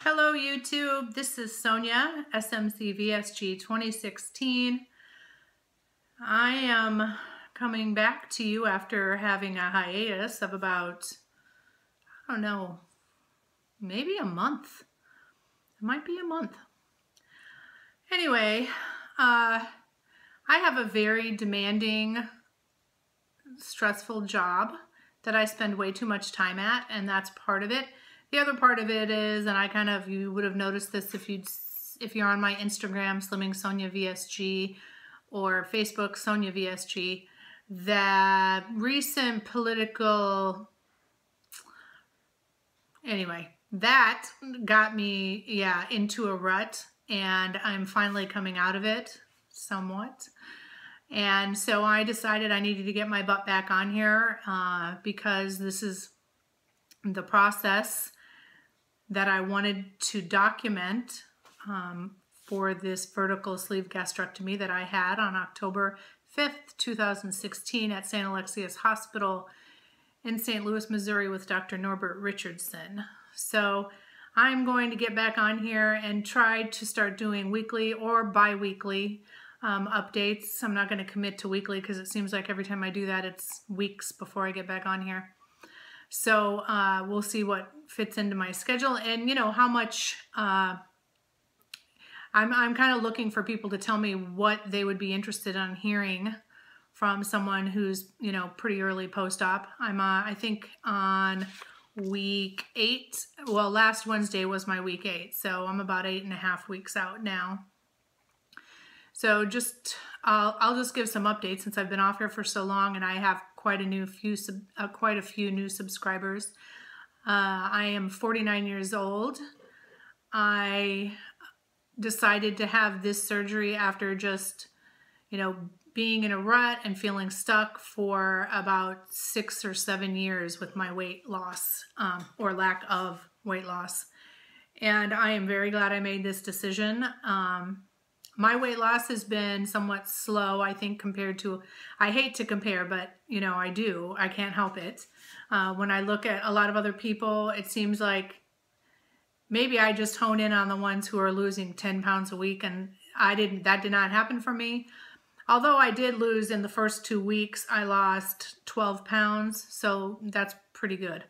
Hello YouTube, this is Sonja, SMC VSG 2016. I am coming back to you after having a hiatus of about, I don't know, maybe a month. It might be a month. Anyway, I have a very demanding, stressful job that I spend way too much time at, and that's part of it. The other part of it is, and you would have noticed this if you're on my Instagram, Slimming Sonja VSG, or Facebook, Sonja VSG, that recent political, anyway, that got me, into a rut, and I'm finally coming out of it, somewhat. And so I decided I needed to get my butt back on here because this is the process that I wanted to document for this vertical sleeve gastrectomy that I had on October 5th, 2016 at St. Alexius Hospital in St. Louis, Missouri with Dr. Norbert Richardson. So I'm going to get back on here and try to start doing weekly or bi-weekly updates. I'm not going to commit to weekly because it seems like every time I do that it's weeks before I get back on here. So we'll see what fits into my schedule, and you know how much I'm kind of looking for people to tell me what they would be interested in hearing from someone who's, you know, pretty early post-op. I'm I think on week 8. Well, last Wednesday was my week 8, so I'm about 8.5 weeks out now. So I'll just give some updates since I've been off here for so long, and I have quite a few new subscribers. I am 49 years old. I decided to have this surgery after just, you know, being in a rut and feeling stuck for about 6 or 7 years with my weight loss or lack of weight loss. And I am very glad I made this decision. My weight loss has been somewhat slow, I think, compared to, I hate to compare, but, you know, I do. I can't help it. When I look at a lot of other people, it seems like maybe I just hone in on the ones who are losing 10 pounds a week, and that did not happen for me. Although I did lose in the first 2 weeks, I lost 12 pounds, so that's pretty good.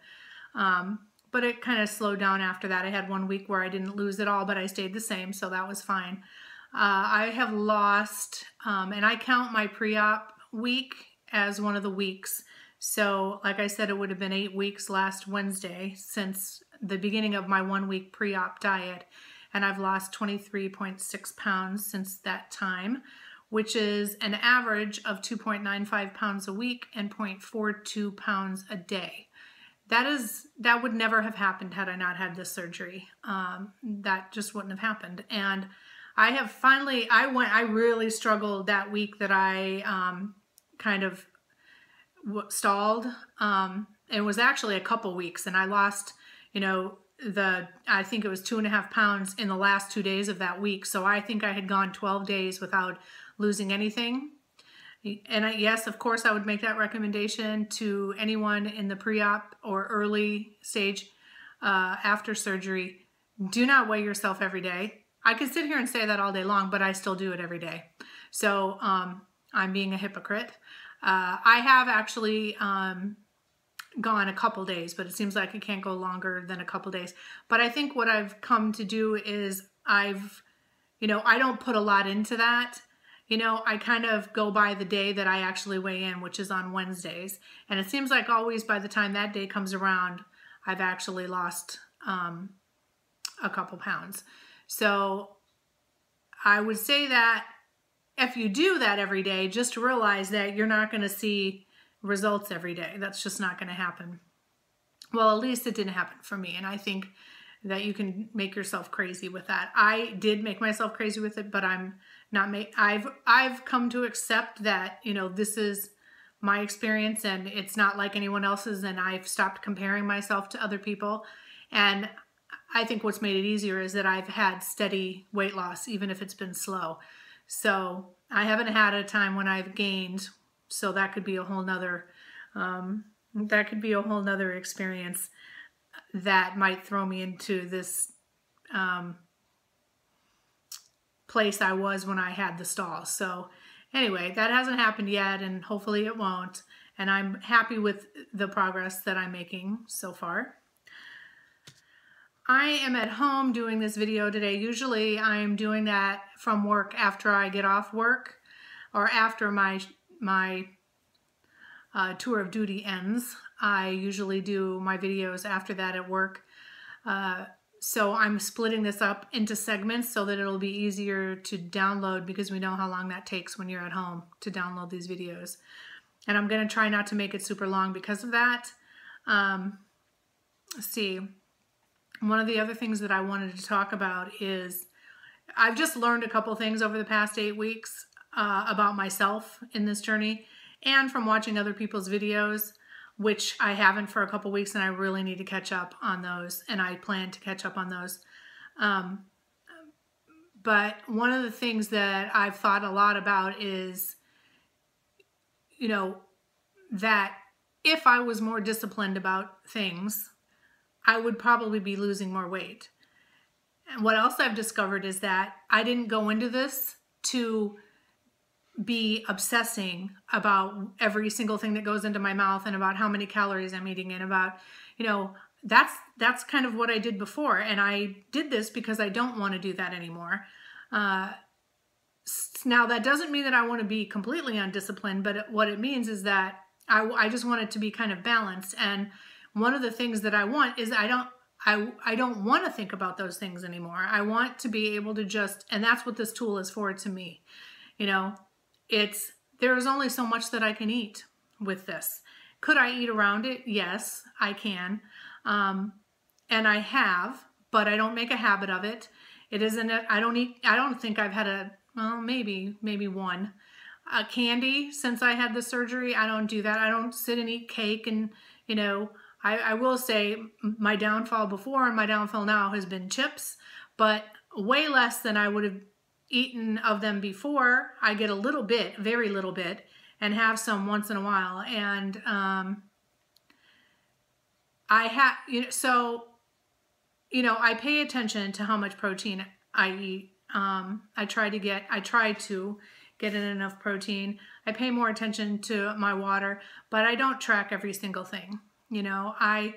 But it kind of slowed down after that. I had 1 week where I didn't lose at all, but I stayed the same, so that was fine. I have lost, and I count my pre-op week as one of the weeks. So like I said, it would have been 8 weeks last Wednesday since the beginning of my 1 week pre-op diet. And I've lost 23.6 pounds since that time, which is an average of 2.95 pounds a week and 0.42 pounds a day. That would never have happened had I not had this surgery. That just wouldn't have happened. And I have finally, I really struggled that week that I kind of stalled. It was actually a couple weeks, and I lost, you know, I think it was 2.5 pounds in the last 2 days of that week. So I think I had gone 12 days without losing anything. And yes, of course, I would make that recommendation to anyone in the pre-op or early stage after surgery. Do not weigh yourself every day. I could sit here and say that all day long, but I still do it every day. So I'm being a hypocrite. I have actually gone a couple days, but it seems like it can't go longer than a couple days. But I think what I've come to do is I don't put a lot into that. You know, I kind of go by the day that I actually weigh in, which is on Wednesdays. And it seems like always by the time that day comes around, I've actually lost a couple pounds. So I would say that if you do that every day, just realize that you're not going to see results every day. That's just not going to happen. Well, at least it didn't happen for me. And I think that you can make yourself crazy with that. I did make myself crazy with it, but I'm not I've come to accept that, you know, this is my experience and it's not like anyone else's, and I've stopped comparing myself to other people. And I think what's made it easier is that I've had steady weight loss, even if it's been slow. So I haven't had a time when I've gained, so that could be a whole nother, experience that might throw me into this place I was when I had the stall. So anyway, that hasn't happened yet, and hopefully it won't. And I'm happy with the progress that I'm making so far. I am at home doing this video today. Usually I'm doing that from work after I get off work, or after my tour of duty ends. I usually do my videos after that at work. So I'm splitting this up into segments so that it'll be easier to download, because we know how long that takes when you're at home to download these videos. And I'm going to try not to make it super long because of that. Let's see. One of the other things that I wanted to talk about is I've just learned a couple things over the past 8 weeks about myself in this journey, and from watching other people's videos, which I haven't for a couple weeks, and I really need to catch up on those, and I plan to catch up on those. But one of the things that I've thought a lot about is, you know, that if I was more disciplined about things, I would probably be losing more weight. And what else I've discovered is that I didn't go into this to be obsessing about every single thing that goes into my mouth, and about how many calories I'm eating, and about, you know, that's kind of what I did before. And I did this because I don't want to do that anymore. Now, that doesn't mean that I want to be completely undisciplined, but what it means is that I just want it to be kind of balanced. And one of the things that I want is I don't want to think about those things anymore. I want to be able to just, and that's what this tool is for to me. You know, there's only so much that I can eat with this. Could I eat around it? Yes, I can. And I have, but I don't make a habit of it. It isn't, I don't think I've had well, maybe one candy since I had the surgery. I don't do that. I don't sit and eat cake. And, you know, I will say my downfall before and my downfall now has been chips, but way less than I would have eaten of them before. I get a little bit, very little bit, and have some once in a while. And I have, so, I pay attention to how much protein I eat. I try to get in enough protein. I pay more attention to my water, but I don't track every single thing. I'm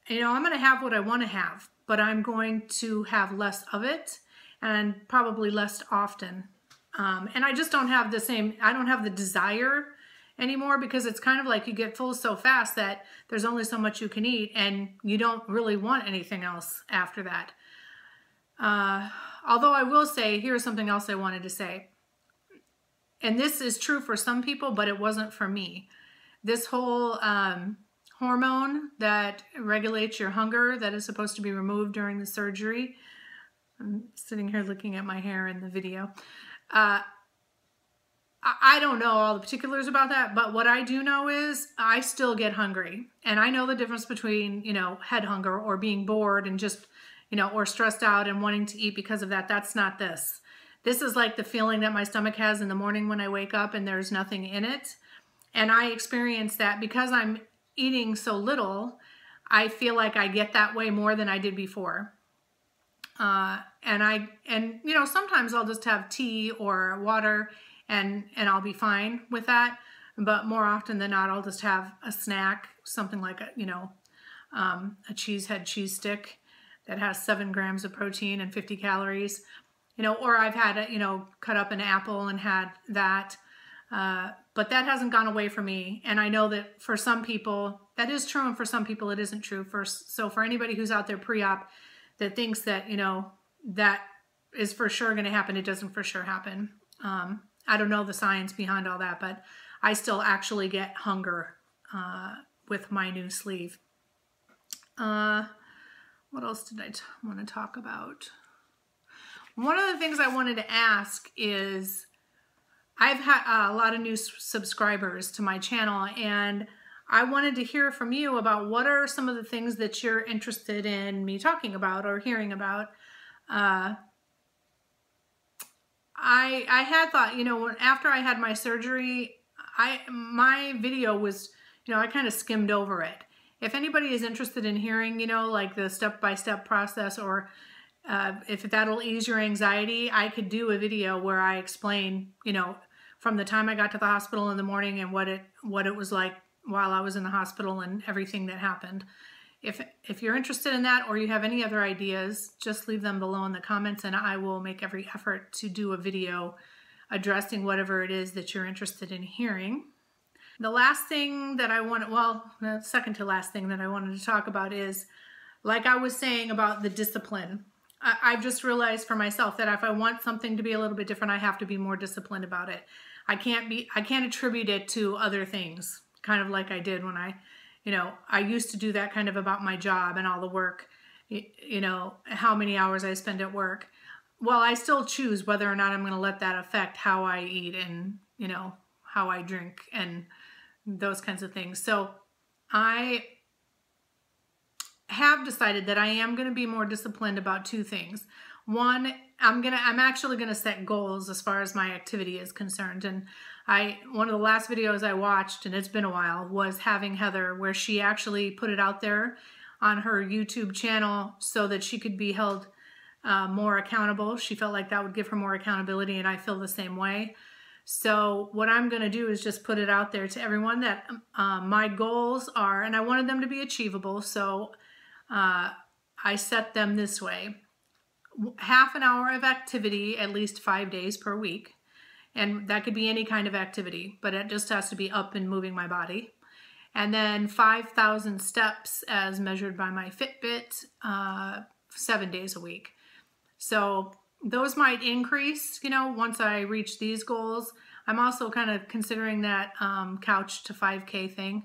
going to have what I want to have, but I'm going to have less of it, and probably less often. And I just don't have I don't have the desire anymore, because it's kind of like you get full so fast that there's only so much you can eat, and you don't really want anything else after that. Although I will say, here's something else I wanted to say. And this is true for some people, but it wasn't for me. This whole hormone that regulates your hunger, that is supposed to be removed during the surgery. I'm sitting here looking at my hair in the video. I don't know all the particulars about that, but what I do know is I still get hungry. And I know the difference between, head hunger or being bored and just, or stressed out and wanting to eat because of that. That's not this. This is like the feeling that my stomach has in the morning when I wake up and there's nothing in it. And I experience that because I'm eating so little. I feel like I get that way more than I did before. Sometimes I'll just have tea or water and I'll be fine with that. But more often than not, I'll just have a snack, something like a cheesehead cheese stick that has 7 grams of protein and 50 calories, or I've had, cut up an apple and had that. But that hasn't gone away from me. And I know that for some people that is true, and for some people it isn't true. So for anybody who's out there pre-op that thinks that, that is for sure going to happen, it doesn't for sure happen. I don't know the science behind all that, but I still actually get hunger with my new sleeve. What else did I want to talk about? One of the things I wanted to ask is, I've had a lot of new subscribers to my channel, and I wanted to hear from you about what are some of the things that you're interested in me talking about or hearing about. I had thought, after I had my surgery, my video was, I kind of skimmed over it. If anybody is interested in hearing, like the step-by-step process, or if that'll ease your anxiety, I could do a video where I explain, you know, from the time I got to the hospital in the morning and what it was like while I was in the hospital and everything that happened. If you're interested in that, or you have any other ideas, just leave them below in the comments and I will make every effort to do a video addressing whatever it is that you're interested in hearing. The last thing that I want, well, the second to last thing that I wanted to talk about is, like I was saying about the discipline. I've just realized for myself that if I want something to be a little bit different, I have to be more disciplined about it. I can't attribute it to other things, kind of like I did when I used to do that kind of about my job and all the work, you know, how many hours I spend at work. Well, I still choose whether or not I'm going to let that affect how I eat and, you know, how I drink and those kinds of things. So I have decided that I am going to be more disciplined about two things. One, I'm actually going to set goals as far as my activity is concerned. And one of the last videos I watched, and it's been a while, was having Heather, where she actually put it out there on her YouTube channel so that she could be held more accountable. She felt like that would give her more accountability, and I feel the same way. So what I'm going to do is just put it out there to everyone that my goals are, and I wanted them to be achievable, so I set them this way. Half an hour of activity at least 5 days per week. And that could be any kind of activity, but it just has to be up and moving my body. And then 5,000 steps as measured by my Fitbit, 7 days a week. So those might increase, you know, once I reach these goals. I'm also kind of considering that couch to 5K thing.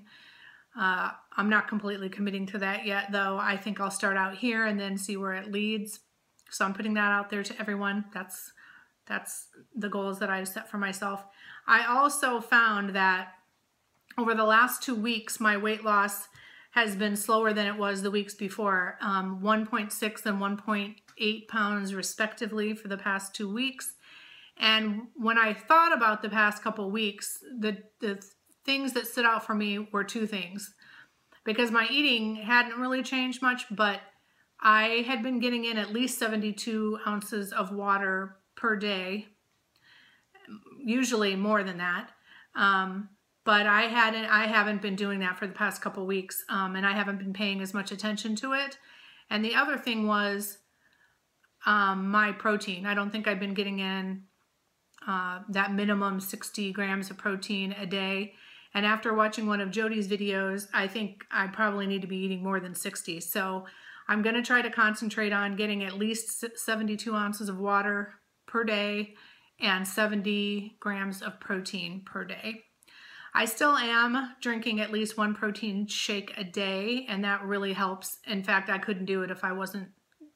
I'm not completely committing to that yet, though. I think I'll start out here and then see where it leads. So I'm putting that out there to everyone. That's the goals that I've set for myself. I also found that over the last 2 weeks, my weight loss has been slower than it was the weeks before. 1.6 and 1.8 pounds respectively for the past 2 weeks. And when I thought about the past couple weeks, the things that stood out for me were two things. Because my eating hadn't really changed much, but I had been getting in at least 72 ounces of water per day, usually more than that. But I haven't been doing that for the past couple weeks, and I haven't been paying as much attention to it. And the other thing was my protein. I don't think I've been getting in that minimum 60 grams of protein a day. And after watching one of Jody's videos, I think I probably need to be eating more than 60. So I'm going to try to concentrate on getting at least 72 ounces of water per day and 70 grams of protein per day. I still am drinking at least one protein shake a day, and that really helps. In fact, I couldn't do it if I wasn't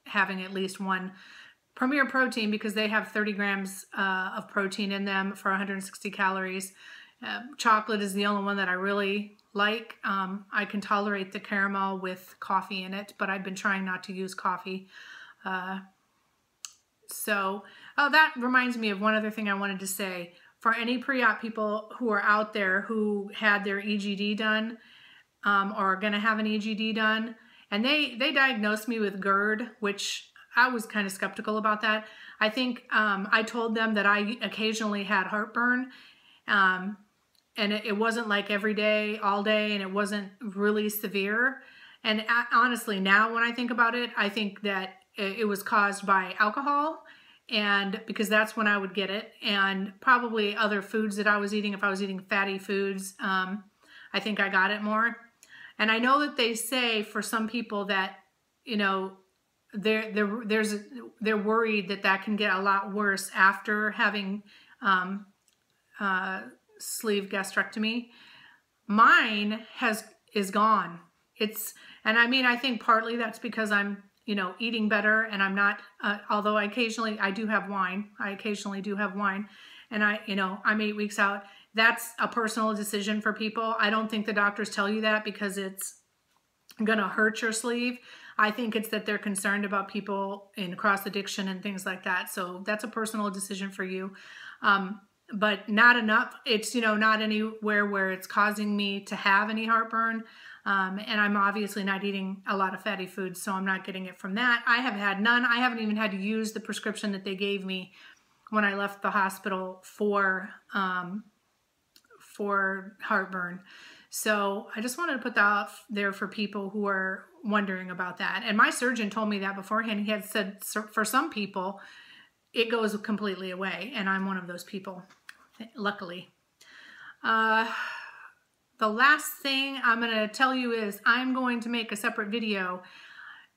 having at least one Premier Protein, because they have 30 grams of protein in them for 160 calories. Chocolate is the only one that I really like. I can tolerate the caramel with coffee in it, but I've been trying not to use coffee. So that reminds me of one other thing I wanted to say. For any pre-op people who are out there who had their EGD done or are going to have an EGD done, and they diagnosed me with GERD, which I was kind of skeptical about that. I think I told them that I occasionally had heartburn, and it wasn't like every day, all day, and it wasn't really severe. And honestly, now when I think about it, I think that it was caused by alcohol, and because that's when I would get it, and probably other foods that I was eating. If I was eating fatty foods, I think I got it more. And I know that they say for some people that, you know, they're worried that can get a lot worse after having sleeve gastrectomy. Mine is gone. And I mean, I think partly that's because I'm, you know, eating better, and I'm not, although I do have wine. I occasionally do have wine, and I'm 8 weeks out. That's a personal decision for people. I don't think the doctors tell you that because it's going to hurt your sleeve. I think it's that they're concerned about people in cross addiction and things like that. So that's a personal decision for you. But not enough. It's, you know, not anywhere where it's causing me to have any heartburn. And I'm obviously not eating a lot of fatty foods, so I'm not getting it from that. I have had none. I haven't even had to use the prescription that they gave me when I left the hospital for heartburn. So I just wanted to put that out there for people who are wondering about that. And my surgeon told me that beforehand. He had said for some people, it goes completely away. And I'm one of those people, luckily. The last thing I'm going to tell you is I'm going to make a separate video.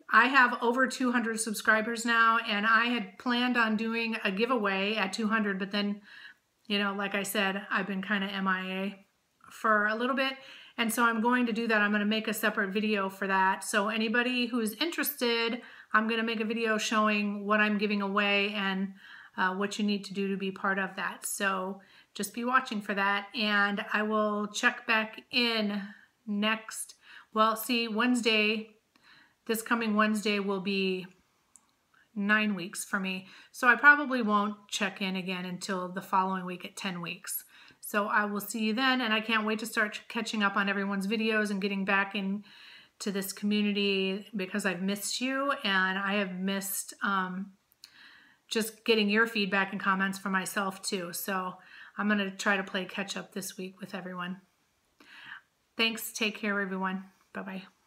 I have over 200 subscribers now, and I had planned on doing a giveaway at 200, but then, you know, like I said, I've been kind of MIA for a little bit, and so I'm going to do that. I'm going to make a separate video for that. So anybody who's interested, I'm going to make a video showing what I'm giving away and what you need to do to be part of that. So just be watching for that, and I will check back in next, well, see, Wednesday, this coming Wednesday will be 9 weeks for me. So I probably won't check in again until the following week at 10 weeks. So I will see you then, and I can't wait to start catching up on everyone's videos and getting back into this community because I've missed you, and I have missed just getting your feedback and comments for myself too. So I'm going to try to play catch up this week with everyone. Thanks. Take care, everyone. Bye-bye.